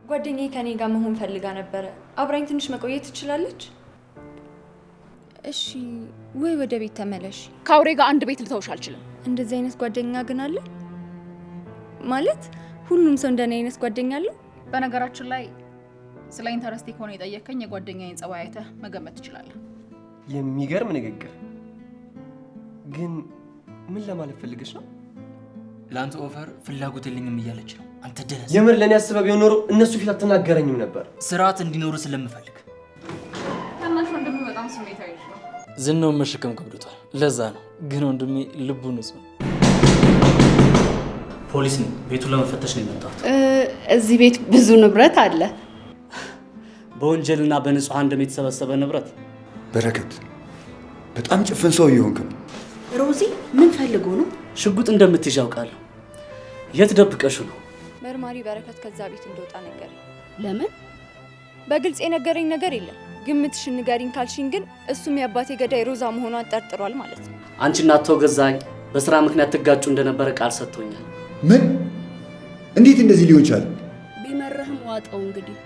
ጓደኛዬ ከኔ ጋር መሆን ፈልጋ ነበር። አብራኝ ትንሽ መቆየት ትችላለች? እሺ ወይ ወደ ቤት ተመለሽ። ከአውሬ ጋር አንድ ቤት ልተውሽ አልችልም። እንደዚህ አይነት ጓደኛ ግን አለ ማለት? ሁሉም ሰው እንደኔ አይነት ጓደኛ አለው? በነገራችን ላይ ስለ ኢንተረስቲ ከሆነ የጠየቀኝ የጓደኛዬን ጸባይ አይተህ መገመት ትችላለህ። የሚገርም ንግግር። ግን ምን ለማለት ፈልገሽ ነው? ለአንተ ኦፈር ፍላጎት የለኝም እያለች ነው። አንተ ደረስ የምር ለኔ አስበው ቢሆን ኖሮ እነሱ ፊት አትናገረኝም ነበር። ስርዓት እንዲኖር ስለምፈልግ። ታናሽ ወንድም በጣም ስሜታዊ ነው። ዝናውን መሸከም ከብዶታል። ለዛ ነው። ግን ወንድሜ ልቡ ንጹህ። ፖሊስ ነኝ። ቤቱን ለመፈተሽ ነው የመጣሁት። እዚህ ቤት ብዙ ንብረት አለ። በወንጀልና በንጹሃን ደም የተሰበሰበ ንብረት። በረከት በጣም ጭፍን ሰው እየሆንክ ነው። ሮዚ ምን ፈልጎ ነው? ሽጉጥ እንደምትይዥ አውቃለሁ። የት ደብቀሽው ነው? መርማሪ በረከት ከዛ ቤት እንደወጣ ነገረኝ። ለምን? በግልጽ የነገረኝ ነገር የለም። ግምትሽን ንገሪኝ ካልሽኝ ግን እሱም የአባቴ ገዳይ ሮዛ መሆኗን ጠርጥሯል ማለት ነው። አንቺና አቶ ገዛኝ በስራ ምክንያት ትጋጩ እንደነበረ ቃል ሰጥቶኛል። ምን? እንዴት እንደዚህ ሊሆን ቻለ? ቢመረህም ዋጠው እንግዲህ።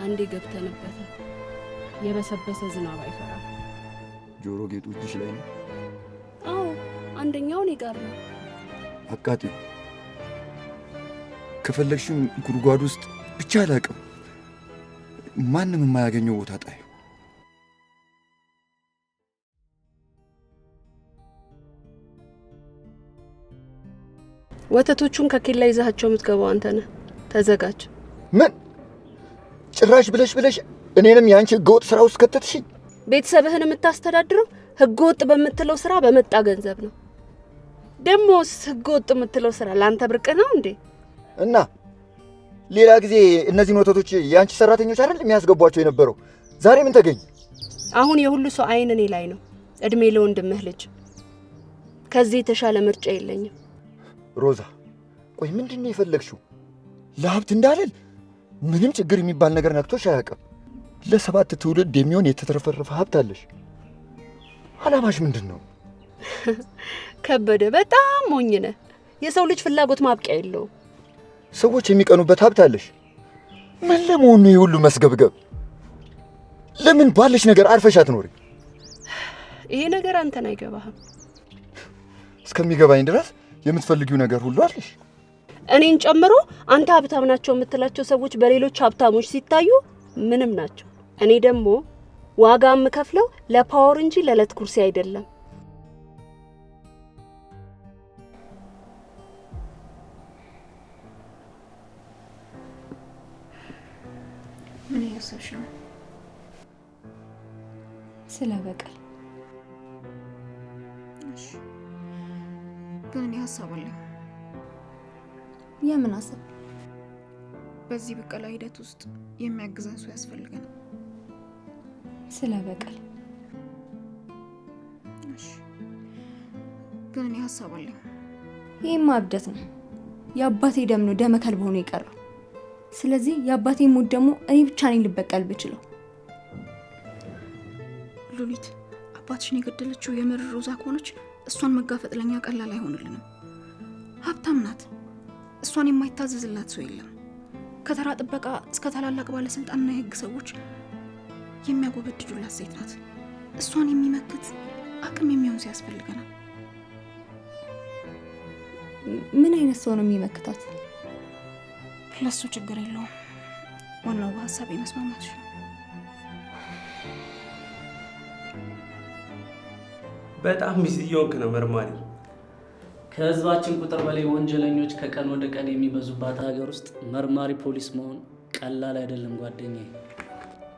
አንዴ ገብተንበታል። የበሰበሰ ዝናብ አይፈራም። ጆሮ ጌጦችሽ ላይ ነው? አዎ፣ አንደኛው እኔ ጋር ነው። አቃጢ ከፈለግሽም ጉድጓድ ውስጥ ብቻ አላቅም፣ ማንም የማያገኘው ቦታ ጣዩ። ወተቶቹን ከኬላ ይዛቸው የምትገባው አንተ ነህ። ተዘጋጅ። ምን ጭራሽ ብለሽ እኔንም የአንቺ ህገወጥ ስራ ውስጥ ከተትሽኝ? ቤተሰብህን የምታስተዳድረው ህገወጥ በምትለው ስራ በመጣ ገንዘብ ነው። ደሞስ ህገወጥ የምትለው ስራ ለአንተ ብርቅ ነው እንዴ? እና ሌላ ጊዜ እነዚህን ወተቶች የአንቺ ሰራተኞች አይደል የሚያስገቧቸው የነበረው? ዛሬ ምን ተገኘ? አሁን የሁሉ ሰው አይን እኔ ላይ ነው። እድሜ ለወንድምህ ልጅ። ከዚህ የተሻለ ምርጫ የለኝም። ሮዛ ቆይ ምንድን ነው የፈለግሽው? ለሀብት እንዳልል ምንም ችግር የሚባል ነገር ነክቶሽ አያውቅም። ለ7 ትውልድ የሚሆን የተትረፈረፈ ሀብት አለሽ። አላማሽ ምንድን ነው? ከበደ በጣም ሞኝ ነህ። የሰው ልጅ ፍላጎት ማብቂያ የለውም። ሰዎች የሚቀኑበት ሀብት አለሽ። ምን ለመሆኑ የሁሉ መስገብገብ? ለምን ባለሽ ነገር አርፈሽ አትኖሪ? ይሄ ነገር አንተን አይገባህም። እስከሚገባኝ ድረስ የምትፈልጊው ነገር ሁሉ አለሽ። እኔን ጨምሮ አንተ ሀብታም ናቸው የምትላቸው ሰዎች በሌሎች ሀብታሞች ሲታዩ ምንም ናቸው። እኔ ደግሞ ዋጋ የምከፍለው ለፓወር እንጂ ለዕለት ኩርሲ አይደለም። ምን እያሰብሽ ነው? ስለ በቀል። እሺ፣ ግን እኔ ሀሳብ አለኝ። የምን ሀሳብ? በዚህ በቀላ ሂደት ውስጥ የሚያግዘን ሰው ያስፈልገናል። ስለ በቀል። እሺ፣ ግን እኔ ሀሳብ አለኝ። ይሄማ እብደት ነው። የአባቴ ደም ነው ደመ ከልብ ሆኖ የቀረው። ስለዚህ የአባቴ ሞት ደግሞ እኔ ብቻ ነኝ ልበቀል ብችለው። ሉሊት፣ አባትሽን የገደለችው የምር ሮዛ ከሆነች እሷን መጋፈጥ ለኛ ቀላል አይሆንልንም። ሀብታም ናት። እሷን የማይታዘዝላት ሰው የለም። ከተራ ጥበቃ እስከ ታላላቅ ባለስልጣንና የህግ ሰዎች የሚያጎበድዱላት ሴት ናት። እሷን የሚመክት አቅም የሚሆን ሰው ያስፈልገናል። ምን አይነት ሰው ነው የሚመክታት? ለሱ ችግር የለውም። ዋናው በሀሳብ የመስማማትሽ ነው። በጣም ሚስ እየሆንክ ነው መርማሪ። ከህዝባችን ቁጥር በላይ ወንጀለኞች ከቀን ወደ ቀን የሚበዙባት ሀገር ውስጥ መርማሪ ፖሊስ መሆን ቀላል አይደለም ጓደኛዬ።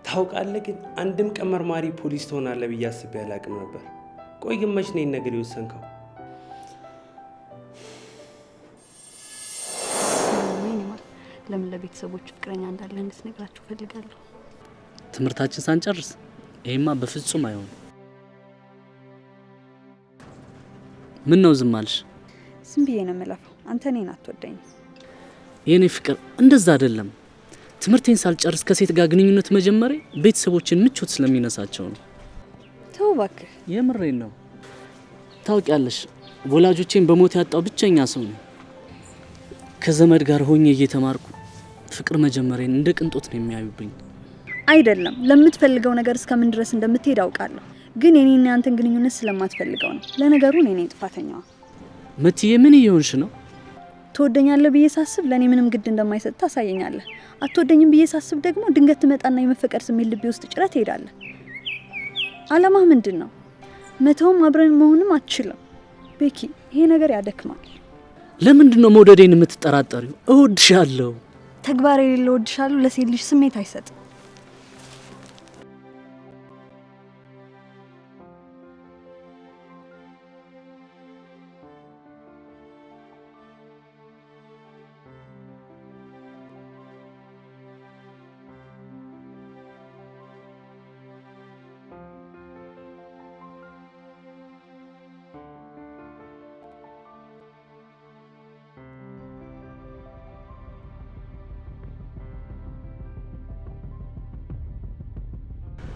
ታውቃለህ፣ ግን አንድም ቀን መርማሪ ፖሊስ ትሆናለህ ብዬ አስቤ አላቅም ነበር። ቆይ ግን መች ነው ይህን ነገር የወሰንከው? ለምን ለቤተሰቦች ፍቅረኛ እንዳለ እንድትነግራቸው ፈልጋለሁ። ትምህርታችን ሳንጨርስ ይሄማ በፍጹም አይሆንም። ምን ነው ዝም አልሽ? ዝም ብዬ ነው የምለፋው። አንተ እኔን አትወደኝ። የኔ ፍቅር እንደዛ አይደለም። ትምህርቴን ሳልጨርስ ከሴት ጋር ግንኙነት መጀመሬ ቤተሰቦችን ምቾት ስለሚነሳቸው ነው። ተው እባክህ። የምሬን ነው። ታውቂያለሽ፣ ወላጆቼን በሞት ያጣው ብቸኛ ሰው ነው። ከዘመድ ጋር ሆኜ እየተማርኩ ፍቅር መጀመሪያን እንደ ቅንጦት ነው የሚያዩብኝ። አይደለም ለምትፈልገው ነገር እስከምን ድረስ እንደምትሄድ አውቃለሁ፣ ግን የኔና ያንተን ግንኙነት ስለማትፈልገው ነው። ለነገሩ እኔ ነኝ ጥፋተኛዋ። መትዬ ምን እየሆንሽ ነው? ትወደኛለህ ብዬ ሳስብ ለኔ ምንም ግድ እንደማይሰጥ ታሳየኛለህ። አትወደኝም ብዬ ሳስብ ደግሞ ድንገት ትመጣና የመፈቀር ስሜት ልቤ ውስጥ ጭረት ትሄዳለህ። አላማህ ምንድን ነው? መተውም አብረን መሆንም አትችልም። ቤኪ ይሄ ነገር ያደክማል። ለምንድን ነው መውደዴን የምትጠራጠሪው? እወድሻለሁ። ተግባር የሌለው እወድሻለሁ ለሴት ልጅ ስሜት አይሰጥም።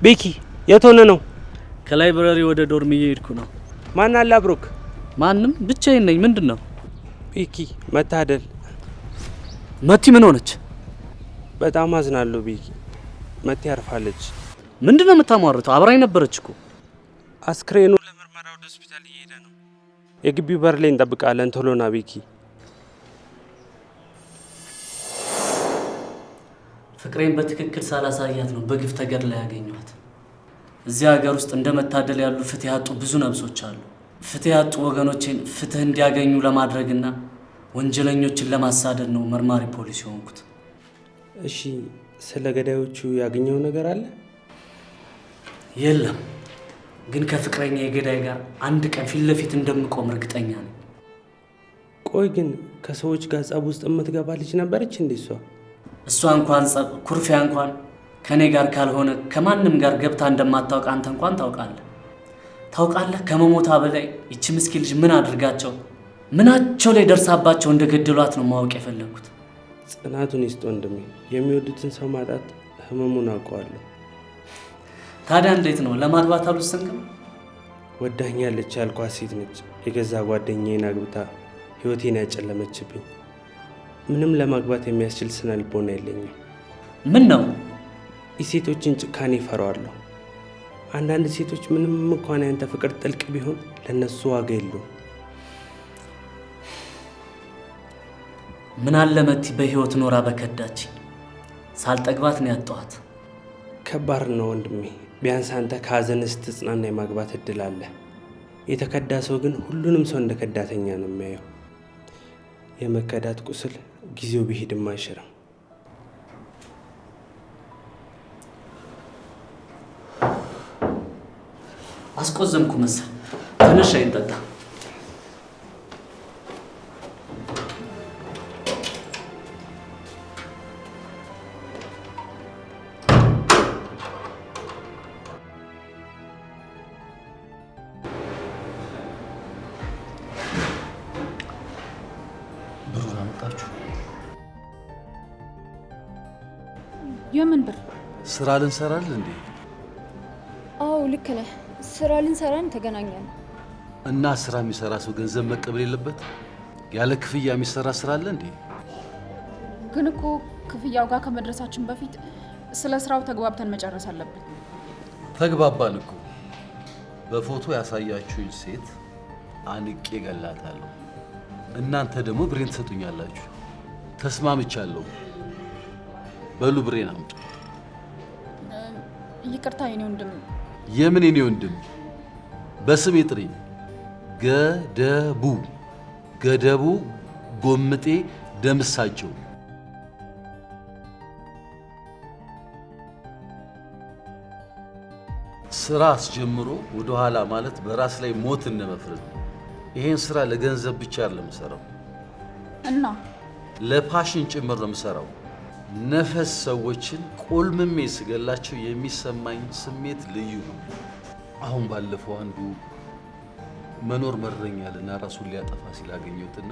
ቤኪ የት ሆነ ነው? ከላይብረሪ ወደ ዶርም እየሄድኩ ነው። ማን አለ አብሮክ? ማንም፣ ብቻዬን ነኝ። ምንድነው? ቤኪ መታደል። መቲ ምን ሆነች? በጣም አዝናለሁ ቤኪ። መቲ አርፋለች። ምንድነው የምታሟርተው? አብራኝ ነበረች እኮ። አስክሬኑ ለምርመራ ወደ ሆስፒታል እየሄደ ነው። የግቢው በር ላይ እንጠብቃለን። ቶሎ ና ቤኪ። ፍቅሬን በትክክል ሳላሳያት ነው በግፍ ተገድላ ያገኘኋት። እዚህ ሀገር ውስጥ እንደ መታደል ያሉ ፍትህ ያጡ ብዙ ነፍሶች አሉ። ፍትህ ያጡ ወገኖቼን ፍትህ እንዲያገኙ ለማድረግና ወንጀለኞችን ለማሳደድ ነው መርማሪ ፖሊስ የሆንኩት። እሺ፣ ስለ ገዳዮቹ ያገኘው ነገር አለ? የለም፣ ግን ከፍቅረኛ የገዳይ ጋር አንድ ቀን ፊት ለፊት እንደምቆም እርግጠኛ ነኝ። ቆይ ግን ከሰዎች ጋር ጸብ ውስጥ የምትገባ ልጅ ነበረች እንዴ እሷ? እሷ እንኳን ጸብ፣ ኩርፊያ እንኳን ከኔ ጋር ካልሆነ ከማንም ጋር ገብታ እንደማታውቅ አንተ እንኳን ታውቃለህ። ከመሞታ በላይ ይቺ ምስኪን ልጅ ምን አድርጋቸው ምናቸው ላይ ደርሳባቸው እንደገደሏት ነው ማወቅ የፈለኩት። ጽናቱን ይስጥ ወንድሜ። የሚወዱትን ሰው ማጣት ህመሙን አውቀዋለሁ። ታዲያ እንዴት ነው ለማግባት አልወሰንክም? ወዳኛለች ያልኳት ሴት ነች የገዛ ጓደኛዬን አግብታ ህይወቴን ያጨለመችብኝ። ምንም ለማግባት የሚያስችል ስነ ልቦና የለኝም። ምን ነው? የሴቶችን ጭካኔ እፈራዋለሁ። አንዳንድ ሴቶች ምንም እንኳን ያንተ ፍቅር ጥልቅ ቢሆን ለነሱ ዋጋ የለውም። ምን አለ መቲ በህይወት ኖራ በከዳች። ሳልጠግባት ነው ያጣኋት። ከባድ ነው ወንድሜ። ቢያንስ አንተ ከሀዘን ስትጽናና የማግባት እድል አለ። የተከዳ ሰው ግን ሁሉንም ሰው እንደ ከዳተኛ ነው የሚያየው። የመከዳት ቁስል ጊዜው ቢሄድም አይሽርም። አስቆዘምኩ መሰል። ትንሽ ሻይ እንጠጣ። ብሩን አመጣችሁ? የምን ብር? ስራ ልንሰራል እንዴ? አዎ ልክ ነህ። ስራ ልንሰራን ተገናኘን። እና ስራ የሚሰራ ሰው ገንዘብ መቀበል የለበት? ያለ ክፍያ የሚሰራ ስራ አለ እንዴ? ግን እኮ ክፍያው ጋር ከመድረሳችን በፊት ስለ ስራው ተግባብተን መጨረስ አለብን። ተግባባን እኮ። በፎቶ ያሳያችሁኝ ሴት አንቄ ገላታለሁ። እናንተ ደግሞ ብሬን ትሰጡኛላችሁ። ተስማምቻለሁ። በሉ ብሬን አምጡ። ይቅርታ የኔ ወንድም። የምን የኔ ወንድም? በስሜ ጥሪ። ገደቡ ጎምጤ ደምሳቸው። ስራ አስጀምሮ ወደ ኋላ ማለት በራስ ላይ ሞት እንደመፍረድ ነው። ይሄን ስራ ለገንዘብ ብቻ አይደለም የምሰራው፣ እና ለፓሽን ጭምር ነው የምሰራው። ነፈስ ሰዎችን ቆልምሜ ስገላቸው የሚሰማኝ ስሜት ልዩ ነው። አሁን ባለፈው አንዱ መኖር መረኛልና ራሱን ሊያጠፋ ሲላገኘውትና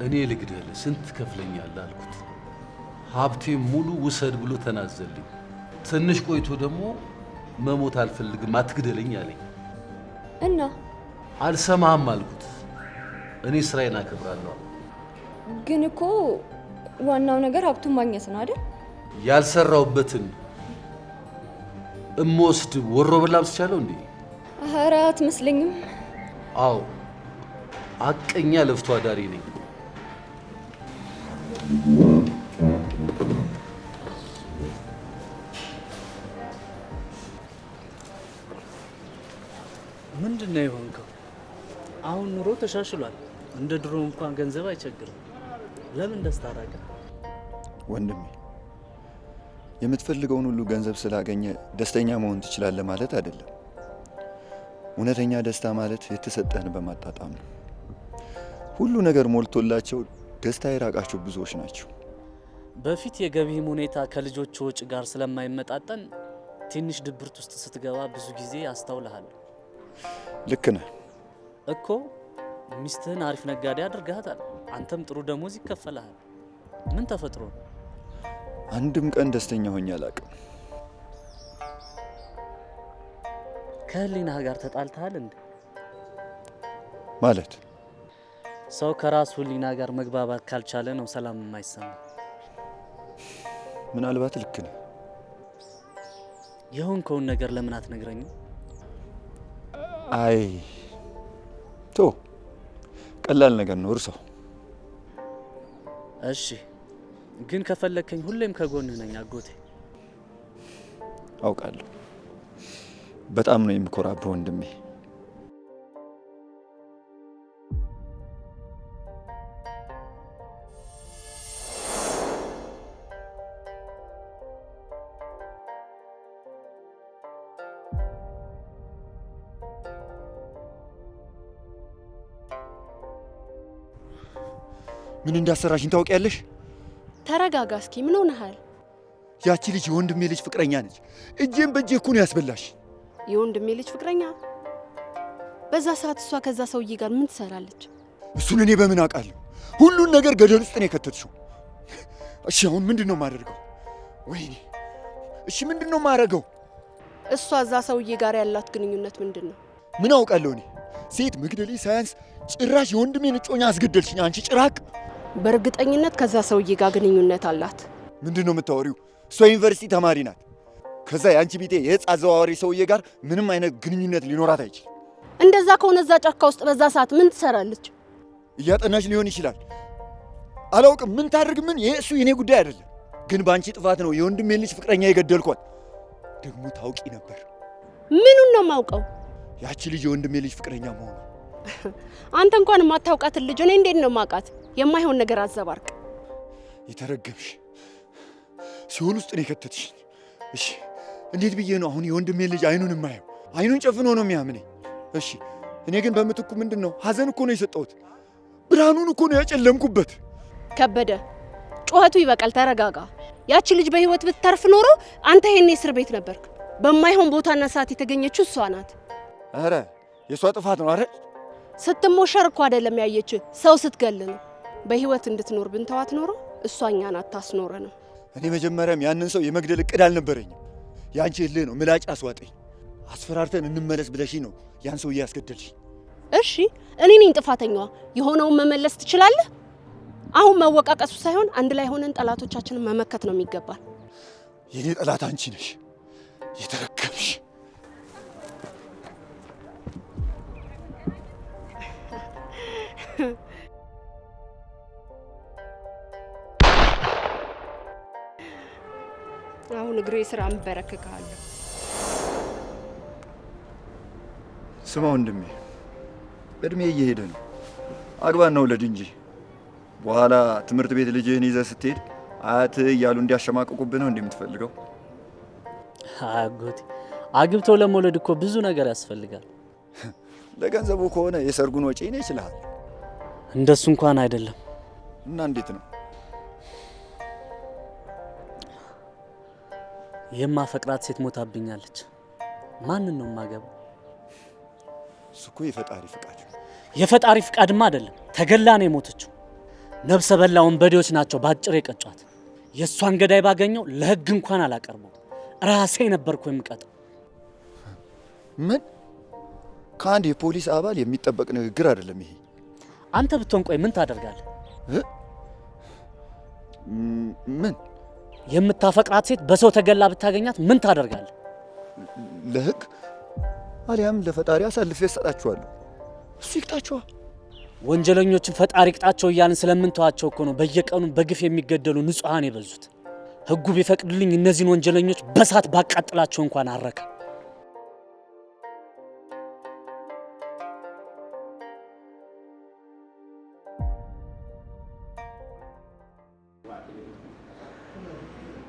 እኔ ልግደል ስንት ትከፍለኛለህ አልኩት። ሀብቴ ሙሉ ውሰድ ብሎ ተናዘልኝ። ትንሽ ቆይቶ ደግሞ መሞት አልፈልግም አትግደለኝ አለኝ። እና አልሰማህም አልኩት። እኔ ስራዬን አከብራለሁ። ግን እኮ ዋናው ነገር ሀብቱን ማግኘት ነው አይደል? ያልሰራውበትን እምወስድ ወሮ በላም ስቻለው እንዴ? ኧረ አትመስለኝም። አዎ አቀኛ ለፍቶ አዳሪ ነኝ። ምንድነው የሆንከው? አሁን ኑሮ ተሻሽሏል። እንደ ድሮ እንኳን ገንዘብ አይቸግርም። ለምን ደስታ ራቀ? ወንድሜ የምትፈልገውን ሁሉ ገንዘብ ስላገኘ ደስተኛ መሆን ትችላለህ ማለት አይደለም። እውነተኛ ደስታ ማለት የተሰጠህን በማጣጣም ነው። ሁሉ ነገር ሞልቶላቸው ደስታ የራቃቸው ብዙዎች ናቸው። በፊት የገቢህም ሁኔታ ከልጆች ወጪ ጋር ስለማይመጣጠን ትንሽ ድብርት ውስጥ ስትገባ ብዙ ጊዜ አስተውልሃለሁ። ልክ ነህ እኮ ሚስትህን አሪፍ ነጋዴ አድርገሃታል። አንተም ጥሩ ደሞዝ ይከፈልሃል። ምን ተፈጥሮ ነው? አንድም ቀን ደስተኛ ሆኜ አላውቅም። ከህሊናህ ጋር ተጣልተሃል እንዴ? ማለት ሰው ከራሱ ህሊና ጋር መግባባት ካልቻለ ነው ሰላም የማይሰማ። ምናልባት ልክ ነህ። የሆንከውን ነገር ለምን አትነግረኝም? አይ ቶ ቀላል ነገር ነው፣ እርሳው። እሺ ግን ከፈለከኝ ሁሌም ከጎንህ ነኝ አጎቴ። አውቃለሁ። በጣም ነው የምኮራብህ ወንድሜ። ምን እንዳሰራሽኝ ታውቂያለሽ? ተረጋጋ እስኪ። ምን ሆነሃል? ያቺ ልጅ የወንድሜ ልጅ ፍቅረኛ ነች። እጄን በእጄ እኮ ነው ያስበላሽ። የወንድሜ ልጅ ፍቅረኛ? በዛ ሰዓት እሷ ከዛ ሰውዬ ጋር ምን ትሰራለች? እሱን እኔ በምን አውቃለሁ? ሁሉን ነገር ገደል ውስጥ ነው የከተትሽው። እሺ አሁን ምንድን ነው የማደርገው? ወይኔ እሺ ምንድን ነው የማደርገው? እሷ እዛ ሰውዬ ጋር ያላት ግንኙነት ምንድን ነው? ምን አውቃለሁ እኔ። ሴት መግደሌ ሳያንስ ጭራሽ የወንድሜን እጮኛ አስገደልሽኝ አንቺ ጭራቅ። በእርግጠኝነት ከዛ ሰውዬ ጋር ግንኙነት አላት። ምንድን ነው የምታወሪው? እሷ ዩኒቨርሲቲ ተማሪ ናት። ከዛ የአንቺ ቢጤ የዕፅ አዘዋዋሪ ሰውዬ ጋር ምንም አይነት ግንኙነት ሊኖራት አይችልም። እንደዛ ከሆነ እዛ ጫካ ውስጥ በዛ ሰዓት ምን ትሰራለች? እያጠናች ሊሆን ይችላል። አላውቅም። ምን ታድርግ ምን፣ ይሄ እሱ የኔ ጉዳይ አይደለም። ግን በአንቺ ጥፋት ነው የወንድሜን ልጅ ፍቅረኛ የገደልኳት። ደግሞ ታውቂ ነበር። ምኑን ነው የማውቀው? ያቺ ልጅ የወንድሜ ልጅ ፍቅረኛ መሆኑ። አንተ እንኳን የማታውቃትን ልጅ እኔ እንዴት ነው የማውቃት? የማይሆን ነገር አዘባርቅ። የተረገምሽ ሲኦል ውስጥ ነው የከተትሽኝ። እሺ እንዴት ብዬ ነው አሁን የወንድሜን ልጅ አይኑን የማየው? አይኑን ጨፍኖ ነው የሚያምነኝ። እሺ እኔ ግን በምትኩ ምንድን ነው ሀዘን እኮ ነው የሰጠሁት። ብርሃኑን እኮ ነው ያጨለምኩበት። ከበደ ጩኸቱ ይበቃል፣ ተረጋጋ። ያቺ ልጅ በህይወት ብትተርፍ ኖሮ አንተ ይሄኔ እስር ቤት ነበርክ። በማይሆን ቦታና ሰዓት የተገኘችው እሷ ናት። ኧረ የእሷ ጥፋት ነው አይደል? ስትሞሸር እኮ አይደለም ያየች፣ ሰው ስትገል ነው። በህይወት እንድትኖር ብንተዋት ኖሮ እሷ እኛን አታስኖረንም። እኔ መጀመሪያም ያንን ሰው የመግደል እቅድ አልነበረኝም። ያንቺ እልህ ነው ምላጭ አስዋጠኝ። አስፈራርተን እንመለስ ብለሽኝ ነው ያን ሰውዬ ያስገደልሽ። እሺ እኔ ነኝ ጥፋተኛዋ። የሆነውን መመለስ ትችላለህ። አሁን መወቃቀሱ ሳይሆን አንድ ላይ ሆነን ጠላቶቻችንን መመከት ነው የሚገባል። የኔ ጠላት አንቺ ነሽ፣ የተረገምሽ። አሁን እግሬ ስራ እንበረክካለሁ። ስማ ወንድሜ፣ እድሜ እየሄደ ነው። አግባና ውለድ እንጂ በኋላ ትምህርት ቤት ልጅህን ይዘህ ስትሄድ አያት እያሉ እንዲያሸማቅቁብህ ነው እንደምትፈልገው? አጎቴ አግብቶ ለመውለድ እኮ ብዙ ነገር ያስፈልጋል። ለገንዘቡ ከሆነ የሰርጉን ወጪ ነው ይችላል። እንደሱ እንኳን አይደለም። እና እንዴት ነው? የማፈቅራት ሴት ሞታብኛለች። ማንን ነው የማገባው? እሱ እኮ የፈጣሪ ፍቃድ። የፈጣሪ ፍቃድማ አይደለም፣ ተገላ ነው የሞተችው። ነፍሰ በላ ወንበዴዎች ናቸው ባጭር የቀጯት። የእሷን ገዳይ ባገኘው ለህግ እንኳን አላቀርበው፣ ራሴ ነበርኩ የምቀጣው። ምን? ከአንድ የፖሊስ አባል የሚጠበቅ ንግግር አይደለም ይሄ። አንተ ብትሆን ቆይ ምን ታደርጋለህ? ምን? የምታፈቅራት ሴት በሰው ተገላ ብታገኛት ምን ታደርጋለህ? ለህግ አሊያም ለፈጣሪ አሳልፌ እሰጣችኋለሁ። እሱ ይቅጣችኋ። ወንጀለኞችን ፈጣሪ ቅጣቸው እያልን ስለምንተዋቸው እኮ ነው በየቀኑ በግፍ የሚገደሉ ንጹሐን የበዙት። ህጉ ቢፈቅድልኝ እነዚህን ወንጀለኞች በሳት ባቃጥላቸው እንኳን አረካ።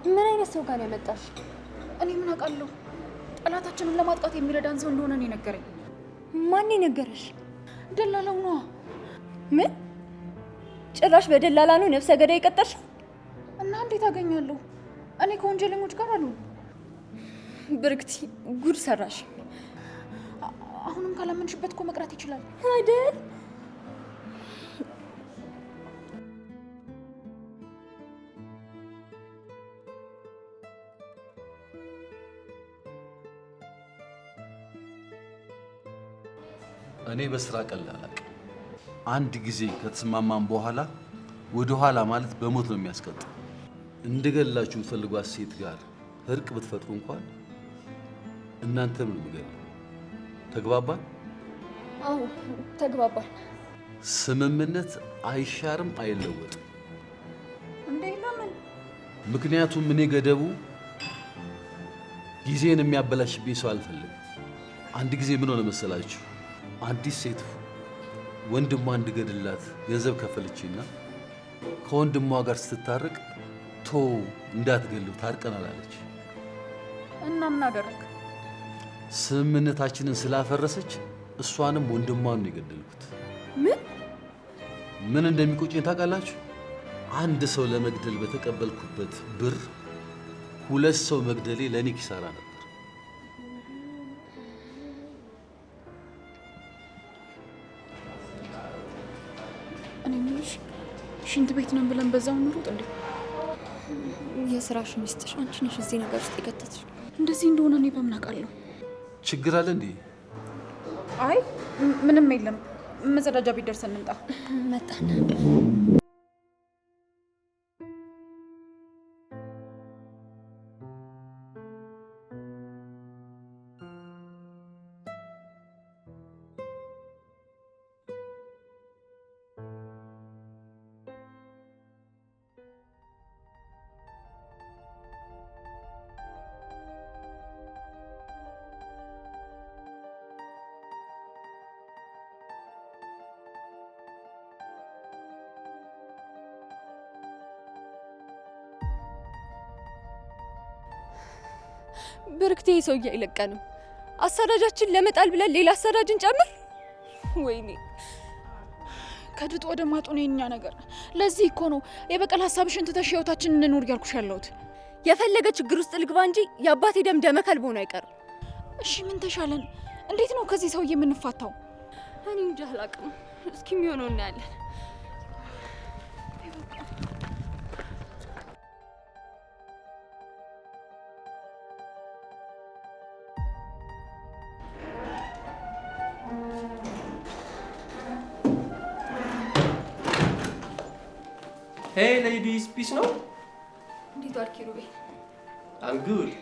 ምን አይነት ሰው ጋር ያመጣሽ? እኔ ምን አውቃለሁ? ጠላታችንን ለማጥቃት የሚረዳን ሰው እንደሆነ ነው የነገረኝ። ማን የነገረሽ? ደላላው ነዋ። ምን? ጭራሽ በደላላ ነው ነፍሰ ገዳይ የቀጠርሽ? እና እንዴት አገኛለሁ? እኔ ከወንጀለኞች ጋር አሉ። ብርክቲ ጉድ ሰራሽ። አሁንም ካላመንሽበት እኮ መቅረት ይችላል አይደል? እኔ በስራ ቀላል አንድ ጊዜ ከተስማማን በኋላ ወደ ኋላ ማለት በሞት ነው የሚያስቀጥ። እንደገላችሁ ፈልጓት ሴት ጋር እርቅ ብትፈጥሩ እንኳን እናንተም ነው የምገለው። ተግባባን? አዎ ተግባባን። ስምምነት አይሻርም አይለወጥም። እንዴ ለምን? ምክንያቱም እኔ ገደቡ ጊዜን የሚያበላሽብኝ ሰው አልፈልግም። አንድ ጊዜ ምን ሆነ መሰላችሁ? አንዲት ሴት ወንድሟ እንድገድላት ገንዘብ ከፈለችና ከወንድሟ ጋር ስትታረቅ ቶ እንዳትገለው ታርቀናል አለች። እና ምን አደረግ? ስምምነታችንን ስላፈረሰች እሷንም ወንድሟን ነው የገደልኩት። ምን እንደሚቆጨኝ ታውቃላችሁ? አንድ ሰው ለመግደል በተቀበልኩበት ብር 2 ሰው መግደሌ ለእኔ ኪሳራ ነበር። እኔ ምንሽ ሽንት ቤት ነን ብለን በዛው እንሩጥ እንዴ? የስራሽ ሚስጥር አንቺ ነሽ እዚህ ነገር ውስጥ የከተትሽ። እንደዚህ እንደሆነ እኔ በምን አውቃለሁ? ችግር አለ እንዴ? አይ ምንም የለም። መጸዳጃ ቤት ደርሰን እንምጣ። መጣን። ብርክቴ ሰውዬ አይለቀንም። አሳዳጃችን ለመጣል ብለን ሌላ አሳዳጅን ጨምር። ወይኔ ከድጡ ወደ ማጡ ነው የኛ ነገር። ለዚህ እኮ ነው የበቀል ሀሳብሽን ትተሽ ህይወታችንን እንኑር እያልኩሽ ያለሁት። የፈለገ ችግር ውስጥ ልግባ እንጂ የአባቴ ደም ደመ ከልብ ሆኖ አይቀርም። እሺ ምን ተሻለን? እንዴት ነው ከዚህ ሰውዬ የምንፋታው? እኔ እንጃ አላውቅም። እስኪ የሚሆነው እናያለን። ሄይ ሌዲስ ፒስ ነው። እንዴት ዋልክ ሩቤል? አም ጉድ።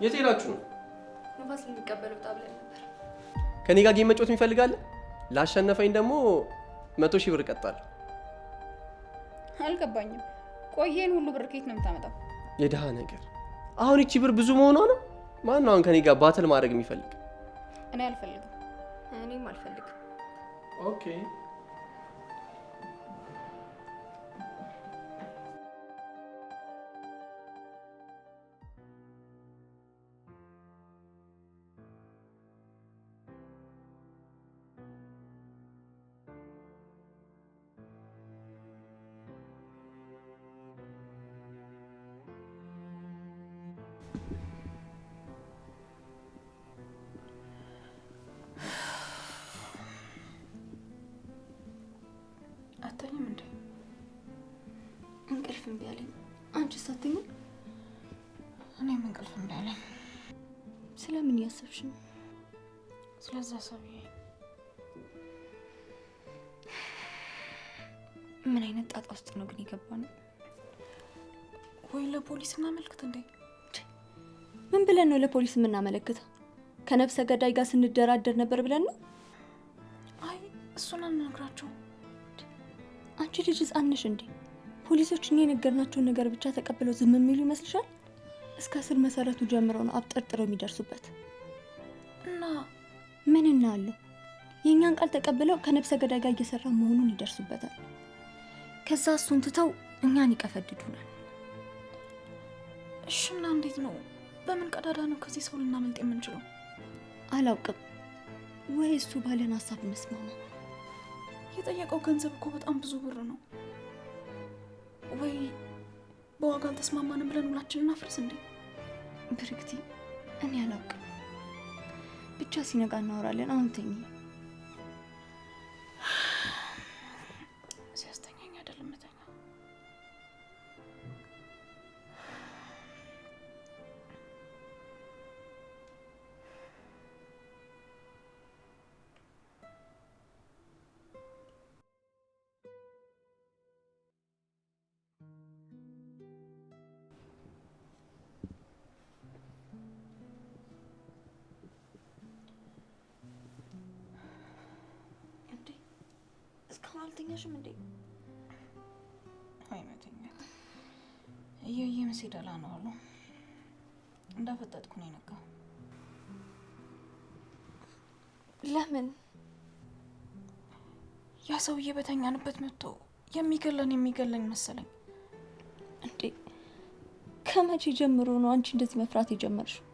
የት ሄዳችሁ ነው? ንፋስ ልንቀበል ወጣ ብለን ነበር። ከኔ ጋር ጌም መጫወት የሚፈልጋለ? ላሸነፈኝ ደግሞ 100 ሺህ ብር እቀጣለሁ። አልገባኝም። ቆየን ሁሉ ብር ከየት ነው የምታመጣው? የድሃ ነገር። አሁን እቺ ብር ብዙ መሆኗ ነው? ማን ነው አሁን ከኔ ጋር ባትል ማድረግ የሚፈልግ? እኔ አልፈልግም። እኔም አልፈልግም። ኦኬ አታኝም እንዴ? እንቅልፍ እምቢ አለኝ። አንቺስ አትኝም? እኔም እንቅልፍ እምቢ አለኝ። ስለምን እያሰብሽ ነው? ስለዛ ሰውዬ። ምን አይነት ጣጣ ውስጥ ነው ግን የገባነው? ወይ ለፖሊስ እናመልክት እንዴ? ምን ብለን ነው ለፖሊስ የምናመለክተው? ከነፍሰ ገዳይ ጋር ስንደራደር ነበር ብለን ነው? አይ እሱን አንነግራቸው። አንቺ ልጅ ህፃን ነሽ እንዴ? ፖሊሶች እኛ የነገርናቸውን ነገር ብቻ ተቀብለው ዝም የሚሉ ይመስልሻል? እስከ ስር መሰረቱ ጀምረው ነው አብጠርጥረው የሚደርሱበት። እና ምን እናለው? የእኛን ቃል ተቀብለው ከነፍሰ ገዳይ ጋር እየሰራ መሆኑን ይደርሱበታል። ከዛ እሱን ትተው እኛን ይቀፈድዱናል። እሽና እንዴት ነው? በምን ቀዳዳ ነው ከዚህ ሰው ልናመልጥ የምንችለው? አላውቅም። ወይ እሱ ባለን ሀሳብ እንስማማ። የጠየቀው ገንዘብ እኮ በጣም ብዙ ብር ነው። ወይ በዋጋ አልተስማማንም ብለን ሁላችንን እናፍርስ እንዴ? ብርክቲ፣ እኔ አላውቅም። ብቻ ሲነጋ እናወራለን። አሁን ተኝ። ሲያስተኛኝ አይደለም መተኛ። እስካሁን አልተኛሽም እንዴ? አይ መተኛት እየየ መሲዳላ ነው አሉ። እንዳፈጠጥኩ ነው የነቃው። ለምን? ያ ሰውዬ በተኛንበት መጥቶ የሚገለኝ መሰለኝ። እንዴ ከመቼ ጀምሮ ነው አንቺ እንደዚህ መፍራት የጀመርሽው?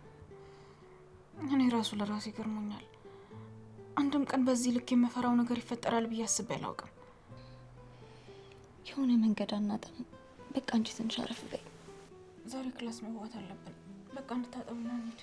እኔ ራሱ ለራሴ ገርሞኛል። አንድም ቀን በዚህ ልክ የመፈራው ነገር ይፈጠራል ብዬ አስቤ አላውቅም። የሆነ መንገድ አናጣም። በቃ አንቺ ትንሽ አረፍ በይ። ዛሬ ክላስ መግባት አለብን። በቃ እንታጠብና እንሂድ።